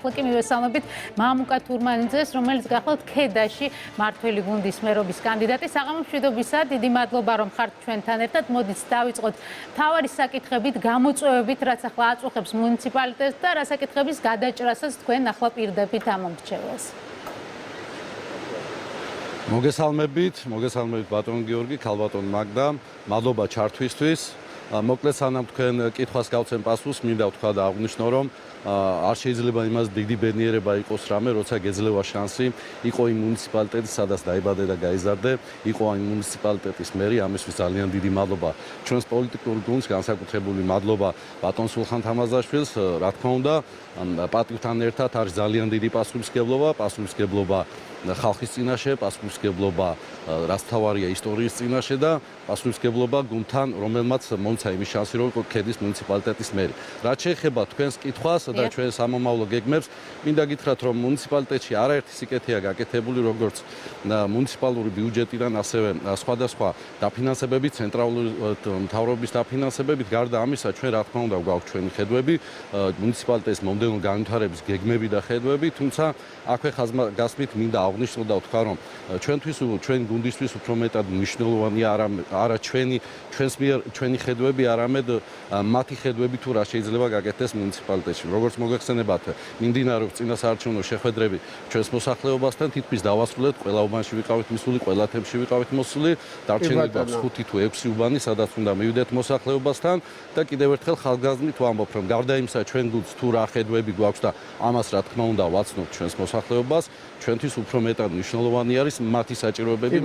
ახლა კი მივესალმებით მამუკა თურმანიძეს, რომელიც გახლავთ ქედაში მართველი გუნდის მერობის კანდიდატი. საღამო მშვიდობისა, დიდი მადლობა რომ ხართ ჩვენთან ერთად. მოდით დავიწყოთ მთავარი საკითხებით, გამოწვევებით, რაც ახლა აწუხებს მუნიციპალიტეტს და რა საკითხების გადაჭრასაც თქვენ ახლა პირდებით ამ მრჩეველს. მოგესალმებით ბატონ გიორგი, ქალბატონ მაგდა, მადლობა ჩართვისთვის. მოკლედ სანამ თქვენ კითხვას გავცემ პასუხს, მინდა ვთქვა და აღვნიშნო, რომ არ შეიძლება იმას დიდი ბედნიერება იყოს რამე, როცა გეძლევა შანსი იყო იმ მუნიციპალიტეტის, სადაც დაიბადე და გაიზარდე, იყო იმ მუნიციპალიტეტის მერი, ამისთვის ძალიან დიდი მადლობა ჩვენს პოლიტიკურ გუნდს, განსაკუთრებული მადლობა ბატონ სულხან თამაზაშვილს, რა თქმა უნდა, პატივთან ერთად არის ძალიან დიდი პასუხისმგებლობა ხალხის წინაშე, პასუხისმგებლობა რაც თავარია ისტორიის წინაშე და პასუხისმგებლობა გუნდთან, რომელმაც მომცა იმის შანსი, რომ ქედის მუნიციპალიტეტის მერი. რაც შეეხება თქვენს კითხვას და ჩვენს ამომავლო გეგმებს, მინდა გითხრათ, რომ მუნიციპალიტეტში არაერთი სიკეთეა გაკეთებული, როგორც მუნიციპალური ბიუჯეტიდან, ასევე სხვადასხვა დაფინანსებებით, ცენტრალური მთავრობის დაფინანსებებით. გარდა ამისა, ჩვენ რა თქმა უნდა გვაქვს ჩვენი ხედვები, მუნიციპალიტეტის მომდევნო განვითარების გეგმები და ხედვები, თუმცა აქვე ხაზგასმით მინდა აღვნიშნო და ვთქვა, რომ ჩვენი გუნდისთვის უფრო მეტად მნიშვნელოვანია არა ჩვენი ხედვები, არამედ მათი ხედვები თუ რა შეიძლება გაკეთდეს მუნიციპალიტეტში. როგორც მოგეხსენებათ, მიმდინარეობს წინასაარჩევნო შეხვედრები ჩვენს მოსახლეობასთან, თითქმის დავასრულეთ, ყველა უბანში ვიყავით მისული, ყველა თემში ვიყავით მოსული, დარჩენილი გვაქვს 5 თუ 6 უბანი, სადაც უნდა მივიდეთ მოსახლეობასთან და კიდევ ერთხელ ხალხგაზრდით ვამბობ, რომ გარდა იმისა, ჩვენ გუნდს თუ რა ხედვები გვაქვს და ამას რა თქმა უნდა ვაცნობთ ჩვენს მოსახლეობას, ჩვენთვის უფრო მეტად მნიშვნელოვანი არის მათი საჭიროებები,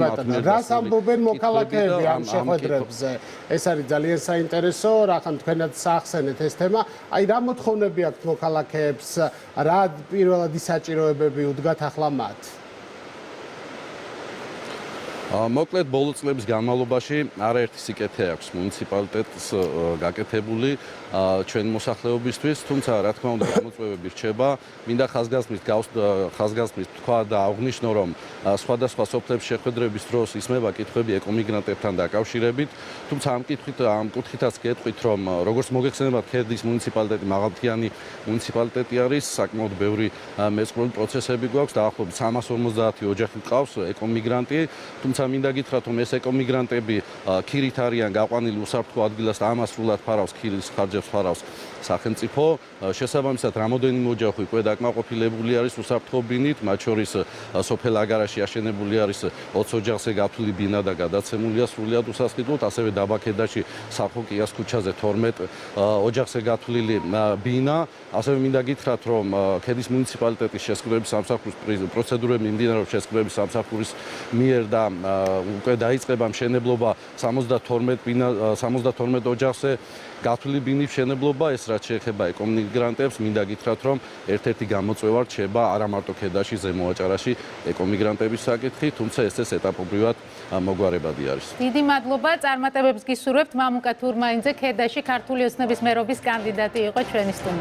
რას ამბობენ მოქალაქეები ამ შეხვედრებზე. ეს არის ძალიან საინტერესო, რახან თქვენაც ახსენეთ ეს თემა. აი რა მოთხოვნები აქვთ მოქალაქეებს, რა პირველად საჭიროებები უდგათ ახლა მათ? მოკლედ ბოლო წლების განმავლობაში არაერთი სიკეთე აქვს მუნიციპალიტეტს გაკეთებული ჩვენი მოსახლეობისთვის, თუმცა რა თქმა უნდა გამოწვევები რჩება. მინდა ხაზგასმით თქვა და აღვნიშნო, რომ სხვადასხვა სოფლებში შეხვედრების დროს ისმება კითხვები ეკომიგრანტებთან დაკავშირებით, თუმცა ამ კუთხითაც გეტყვით, რომ როგორც მოგეხსენებათ, ქედის მუნიციპალიტეტი მაღალმთიანი მუნიციპალიტეტი არის, საკმაოდ ბევრი მეწყრული პროცესები გვაქვს, დაახლოებით 350 ოჯახი ყავს ეკომიგრანტი, თუმცა მინდა გითხრათ, რომ ეს ეკომიგრანტები ქირით არიან გაყვანილი უსაფრთხო ადგილას და ამას სრულად ფარავს ქირის ხარჯებს ფარავს სახელმწიფო. შესაბამისად, რამოდენიმე ოჯახი უკვე დაკმაყოფილებული არის უსაფრთხო ბინით, მათ შორის სოფელ აგარაში აშენებული არის 20 ოჯახზე გათვლილი ბინა და გადაცემულია სრულად უსასყიდლოდ, ასევე დაბა ქედაში საფოკიას ქუჩაზე 12 ოჯახზე გათვლილი ბინა. ასევე მინდა გითხრათ, რომ ქედის მუნიციპალიტეტის შესყიდვების სამსახურის პროცედურები მიმდინარეობს შესყიდვების სამსახურის მიერ და უკვე დაიწყება მშენებლობა 72 ოჯახზე გათვლილი ბინის მშენებლობა. ეს რაც შეეხება ეკომიგრანტებს, მინდა გითხრათ, რომ ერთ-ერთი გამოწვევა რჩება არა მარტო ქედაში, ზემო აჭარაში ეკომიგრანტების საკითხი, თუმცა ეს ეტაპობრივად მოგვარებადი არის. დიდი მადლობა, წარმატებებს გისურვებთ. მამუკა თურმანიძე, ქედაში ქართული ოცნების მერობის კანდიდატი იყო ჩვენი სტუმარი.